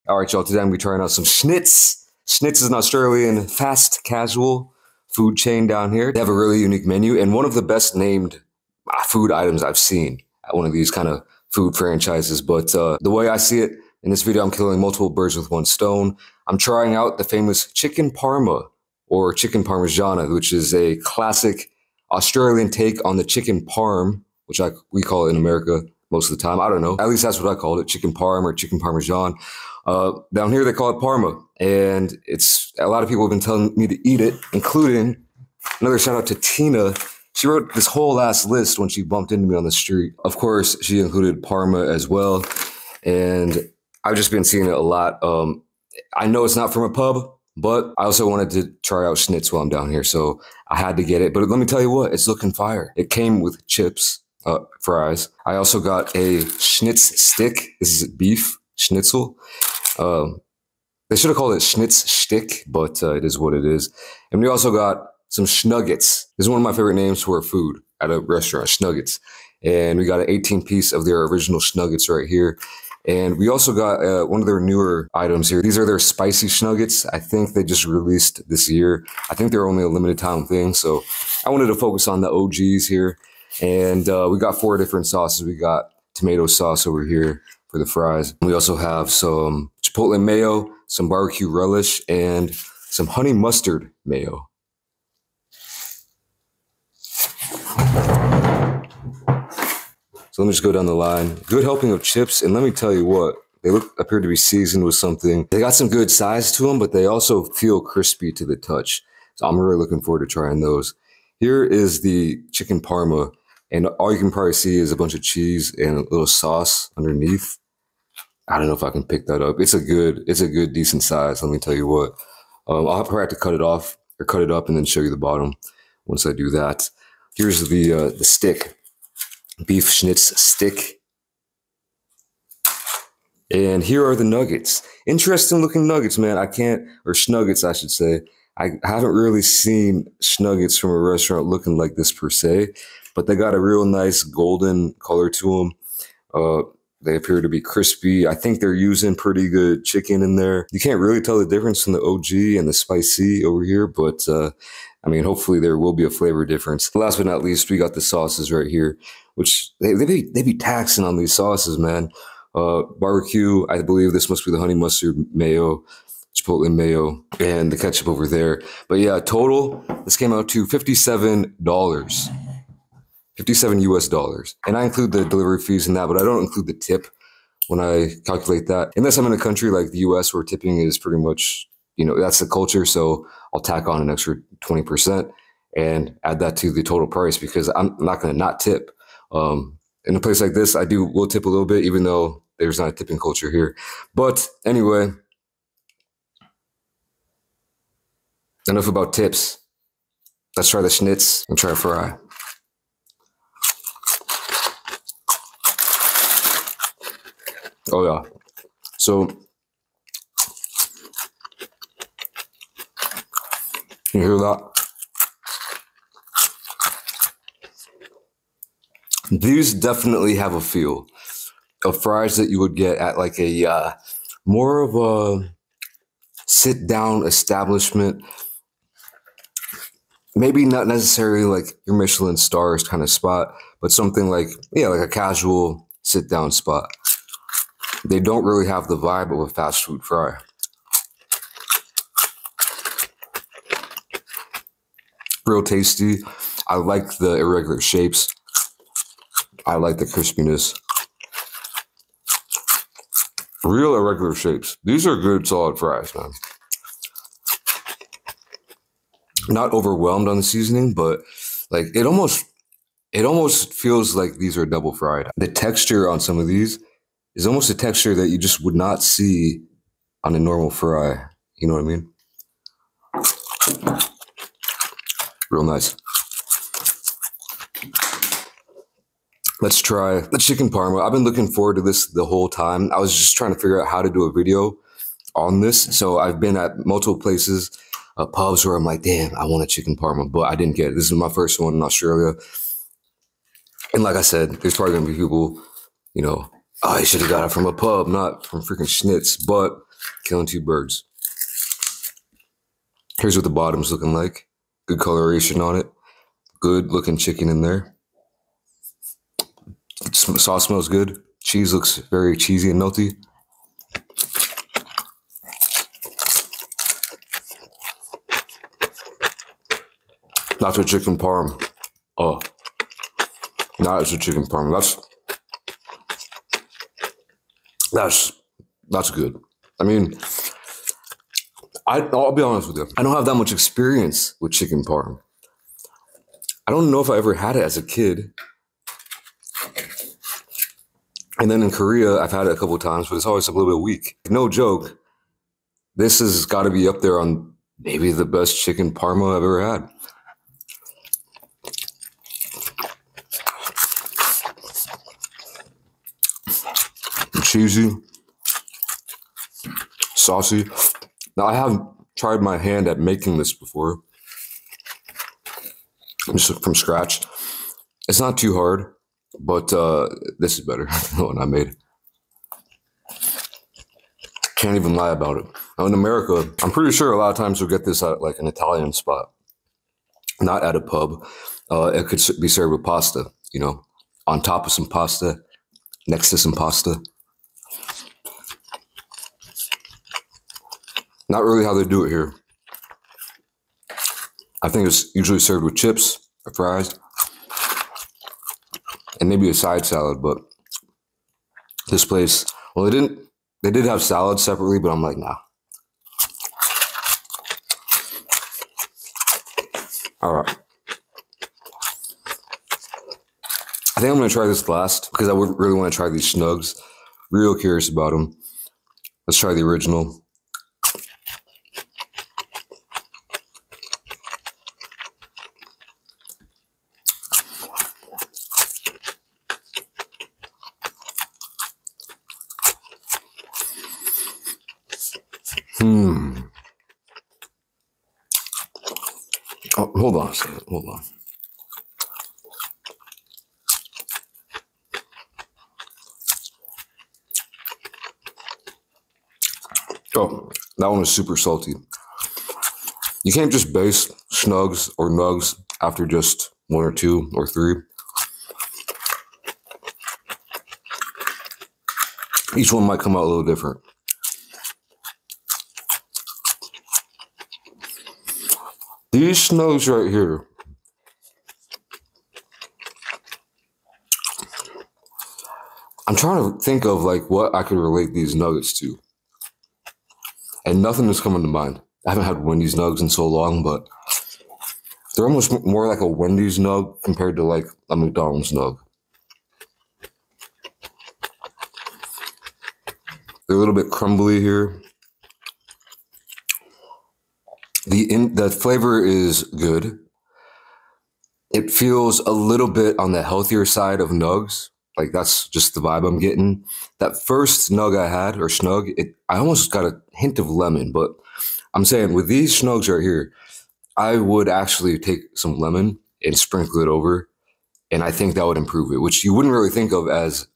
All right, y'all, today I'm gonna be trying out some Schnuggets. Schnuggets is an Australian fast casual food chain down here. They have a really unique menu and one of the best named food items I've seen at one of these kind of food franchises. But the way I see it, in this video, I'm killing multiple birds with one stone. I'm trying out the famous chicken parma or chicken parmigiana, which is a classic Australian take on the chicken parm, which we call it in America most of the time. I don't know. At least that's what I called it, chicken parm or chicken parmesan. Down here, they call it parma. And it's a lot of people have been telling me to eat it, including another shout out to Tina. She wrote this whole ass list when she bumped into me on the street. Of course, she included parma as well. And I've just been seeing it a lot. I know it's not from a pub, but I also wanted to try out Schnuggets while I'm down here. So I had to get it. But let me tell you what, it's looking fire. It came with chips, fries. I also got a Schnuggets stick. This is beef schnitzel. They should have called it Schnuggets stick, but it is what it is. And we also got some Schnuggets. This is one of my favorite names for a food at a restaurant, Schnuggets. And we got an 18-piece of their original Schnuggets right here. And we also got one of their newer items here. These are their spicy Schnuggets. I think they just released this year. I think they're only a limited time thing. So I wanted to focus on the OGs here. And we got 4 different sauces. We got tomato sauce over here for the fries. We also have some chipotle mayo, some barbecue relish, and some honey mustard mayo. So let me just go down the line. Good helping of chips, and let me tell you what, they appear to be seasoned with something. They got some good size to them, but they also feel crispy to the touch. So I'm really looking forward to trying those. Here is the chicken parma, and all you can probably see is a bunch of cheese and a little sauce underneath. I don't know if I can pick that up. It's a good, decent size. Let me tell you what. I'll probably have to cut it off or cut it up and then show you the bottom once I do that. Here's the stick. Beef Schnuggets stick. And here are the nuggets. Interesting looking nuggets, man. Or Schnuggets, I should say. I haven't really seen Schnuggets from a restaurant looking like this per se, but they got a real nice golden color to them. They appear to be crispy. I think they're using pretty good chicken in there. You can't really tell the difference from the OG and the spicy over here, but I mean, hopefully there will be a flavor difference. Last but not least, we got the sauces right here, which they be taxing on these sauces, man. Barbecue, I believe this must be the honey mustard mayo, chipotle mayo, and the ketchup over there. But yeah, total, this came out to $57. 57 US dollars. And I include the delivery fees in that, but I don't include the tip when I calculate that. Unless I'm in a country like the US where tipping is pretty much, you know, that's the culture. So I'll tack on an extra 20% and add that to the total price because I'm not going to not tip. In a place like this, will tip a little bit, even though there's not a tipping culture here. But anyway, enough about tips. Let's try the Schnuggets and try a fry. Oh yeah. So you hear that? These definitely have a feel of fries that you would get at like a more of a sit-down establishment. Maybe not necessarily like your Michelin stars kind of spot, but something like, yeah, like a casual sit-down spot. They don't really have the vibe of a fast food fry. Real tasty. I like the irregular shapes. I like the crispiness. Real irregular shapes. These are good, solid fries, man. Not overwhelmed on the seasoning, but like it almost feels like these are double fried. The texture on some of these is almost a texture that you just would not see on a normal fry. You know what I mean? Real nice. Let's try the chicken parma. I've been looking forward to this the whole time. I was just trying to figure out how to do a video on this. So I've been at multiple places, pubs where I'm like, damn, I want a chicken parma, but I didn't get it. This is my first one in Australia. And like I said, there's probably gonna be people, you know, oh, you should have got it from a pub, not from freaking Schnuggets. But Killing two birds. Here's what the bottom's looking like. Good coloration on it. Good looking chicken in there. Sauce smells good. Cheese looks very cheesy and melty. That's a chicken parm. Oh, that's a chicken parm. That's good. I mean, I'll be honest with you. I don't have that much experience with chicken parm. I don't know if I ever had it as a kid. And then in Korea, I've had it a couple of times, but it's always a little bit weak. No joke. This has got to be up there on maybe the best chicken parma I've ever had. Cheesy, saucy. Now, I have tried my hand at making this before, just from scratch. It's not too hard, but this is better than the one I made. Can't even lie about it. Now, in America, I'm pretty sure a lot of times you'll get this at like an Italian spot, not at a pub. It could be served with pasta, you know, on top of some pasta, next to some pasta. Not really how they do it here. I think it's usually served with chips or fries and maybe a side salad, but this place, well, they did have salads separately, but I'm like, nah. All right. I think I'm gonna try this last because I would really want to try these Schnuggets. Real curious about them. Let's try the original. Oh, hold on a second. Hold on. Oh, that one is super salty. You can't just base Schnuggets or Nugs after just one or two or three. Each one might come out a little different. These Schnuggets right here, I'm trying to think of like what I could relate these nuggets to. And nothing is coming to mind. I haven't had Wendy's nugs in so long, but they're almost more like a Wendy's nug compared to like a McDonald's nug. They're a little bit crumbly here. The flavor is good. It feels a little bit on the healthier side of nugs. Like that's just the vibe I'm getting. That first nug I had, or Schnug, I almost got a hint of lemon, but I'm saying with these Schnugs right here, I would actually take some lemon and sprinkle it over, and I think that would improve it, which you wouldn't really think of as,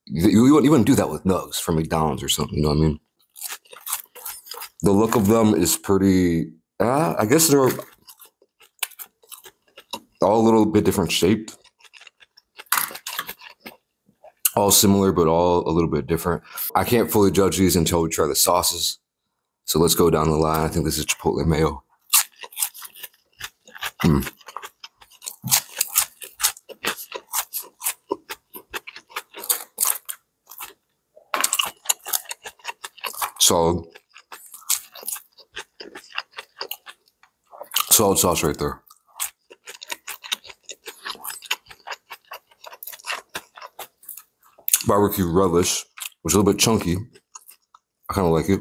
you wouldn't do that with nugs from McDonald's or something, you know what I mean? The look of them is pretty, I guess they're all a little bit different shaped. All similar, but all a little bit different. I can't fully judge these until we try the sauces. So let's go down the line. I think this is Chipotle mayo. Solid. Solid sauce right there. Barbecue relish, which is a little bit chunky. I kind of like it.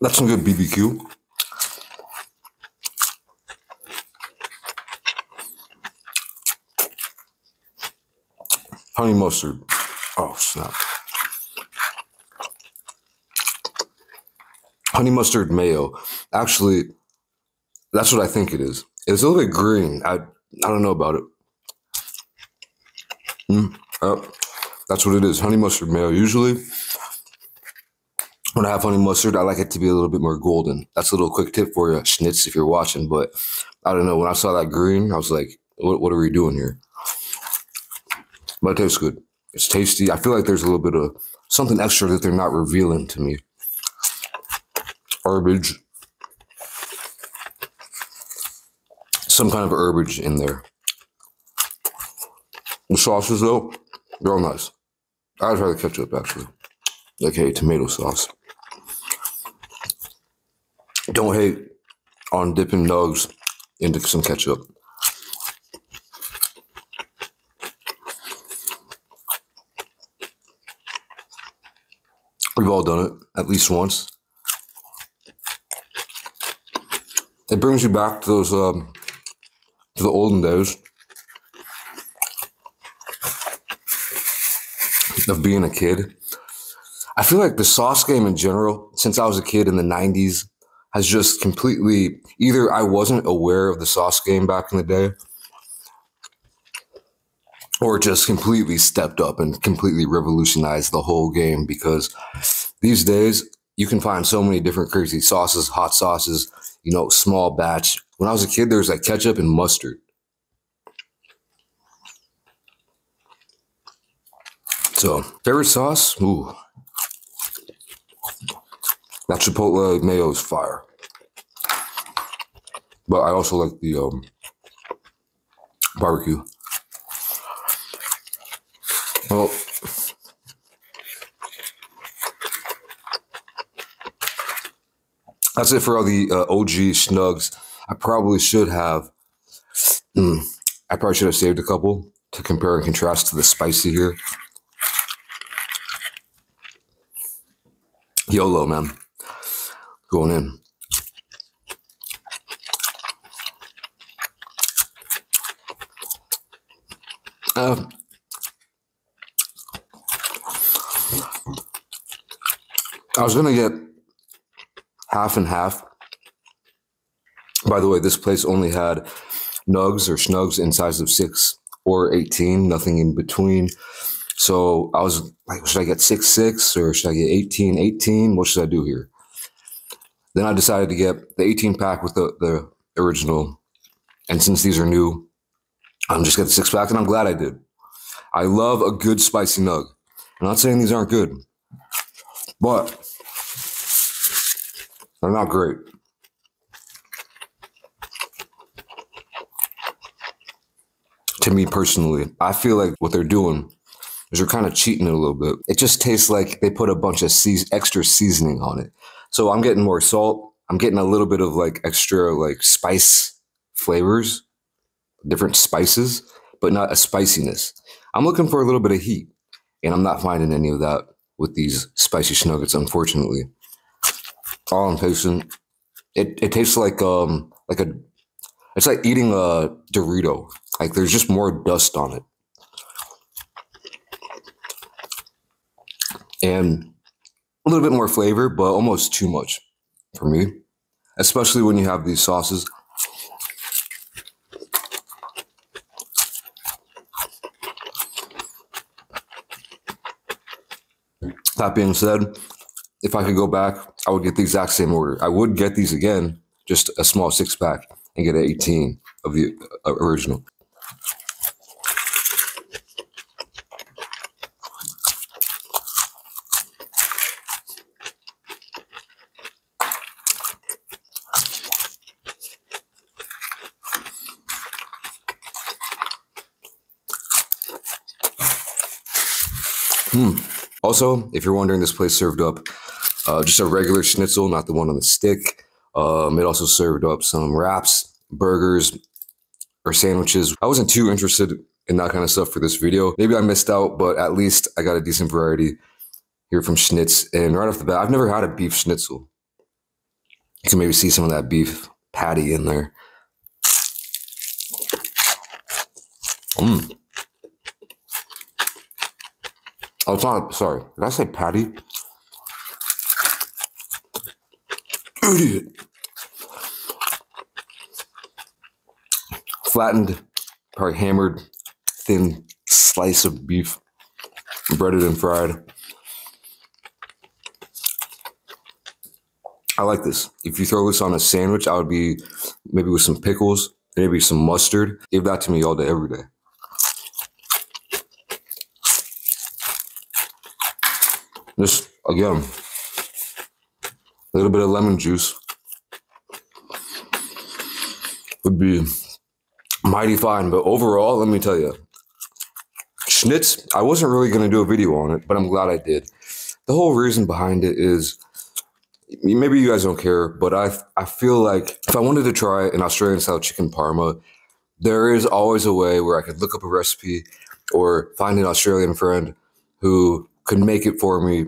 That's some good BBQ. Honey mustard. Oh, snap. honey mustard mayo. Actually, that's what I think it is. It's a little bit green. I don't know about it. That's what it is. Honey mustard mayo. Usually, when I have honey mustard, I like it to be a little bit more golden. That's a little quick tip for you, Schnitz, if you're watching. But I don't know. When I saw that green, I was like, what are we doing here? But it tastes good. It's tasty. I feel like there's a little bit of something extra that they're not revealing to me. Herbage. Some kind of herbage in there. The sauces, though, they're all nice. I'd try the ketchup, actually. AKA tomato sauce. Don't hate on dipping nugs into some ketchup. We've all done it at least once. It brings you back to those to the olden days of being a kid. I feel like the sauce game in general, since I was a kid in the 90s, has just completely, either I wasn't aware of the sauce game back in the day, or just completely stepped up and completely revolutionized the whole game, because these days you can find so many different crazy sauces, hot sauces, you know, small batch. When I was a kid, there was like ketchup and mustard. So, favorite sauce? Ooh. That Chipotle mayo is fire. But I also like the barbecue. Well, that's it for all the OG Schnugs. I probably should have saved a couple to compare and contrast to the spicy here. YOLO, man. Going in. I was gonna get half and half. By the way, this place only had nugs or schnugs in size of 6 or 18, nothing in between. So I was like, should I get 6 or should I get 18? What should I do here? Then I decided to get the 18 pack with the original. And since these are new, I'm just getting the 6 pack, and I'm glad I did. I love a good spicy nug. I'm not saying these aren't good, but they're not great. To me personally, I feel like what they're doing is they're kind of cheating it a little bit. It just tastes like they put a bunch of extra seasoning on it. So I'm getting more salt. I'm getting a little bit of like extra like spice flavors, different spices, but not a spiciness. I'm looking for a little bit of heat, and I'm not finding any of that with these spicy Schnuggets, unfortunately. All I'm tasting, it tastes like it's like eating a Dorito. Like there's just more dust on it. And a little bit more flavor, but almost too much for me, especially when you have these sauces. That being said, if I could go back, I would get the exact same order. I would get these again, just a small 6-pack, and get an 18 of the original. Also, if you're wondering, this place served up just a regular schnitzel, not the one on the stick. It also served up some wraps, burgers, or sandwiches. I wasn't too interested in that kind of stuff for this video. Maybe I missed out, but at least I got a decent variety here from Schnitz. And right off the bat, I've never had a beef schnitzel. You can maybe see some of that beef patty in there. Oh, it's not, sorry, did I say patty? Idiot. Flattened, probably hammered, thin slice of beef, breaded and fried. I like this. If you throw this on a sandwich, I would be maybe with some pickles, maybe some mustard. Give that to me all day, every day. Just, again, a little bit of lemon juice would be mighty fine. But overall, let me tell you, Schnuggets, I wasn't really going to do a video on it, but I'm glad I did. The whole reason behind it is, maybe you guys don't care, but I feel like if I wanted to try an Australian style chicken parma, there is always a way where I could look up a recipe or find an Australian friend who could make it for me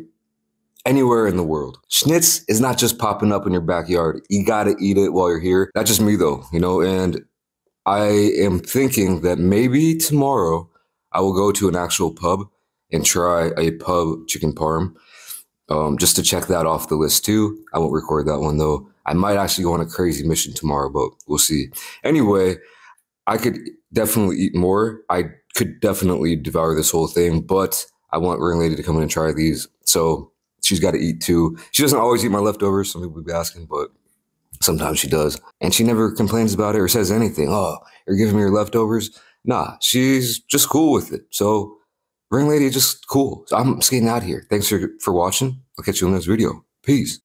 anywhere in the world. Schnuggets is not just popping up in your backyard. You gotta eat it while you're here. Not just me though, you know, and I am thinking that maybe tomorrow I will go to an actual pub and try a pub chicken parm. Just to check that off the list too. I won't record that one though. I might actually go on a crazy mission tomorrow, but we'll see. Anyway, I could definitely eat more. I could definitely devour this whole thing, but I want Ring Lady to come in and try these. So she's got to eat too. She doesn't always eat my leftovers. Some people will be asking, but sometimes she does. And she never complains about it or says anything. Oh, you're giving me your leftovers? Nah, she's just cool with it. So Ring Lady, just cool. So I'm skating out here. Thanks for watching. I'll catch you in the next video. Peace.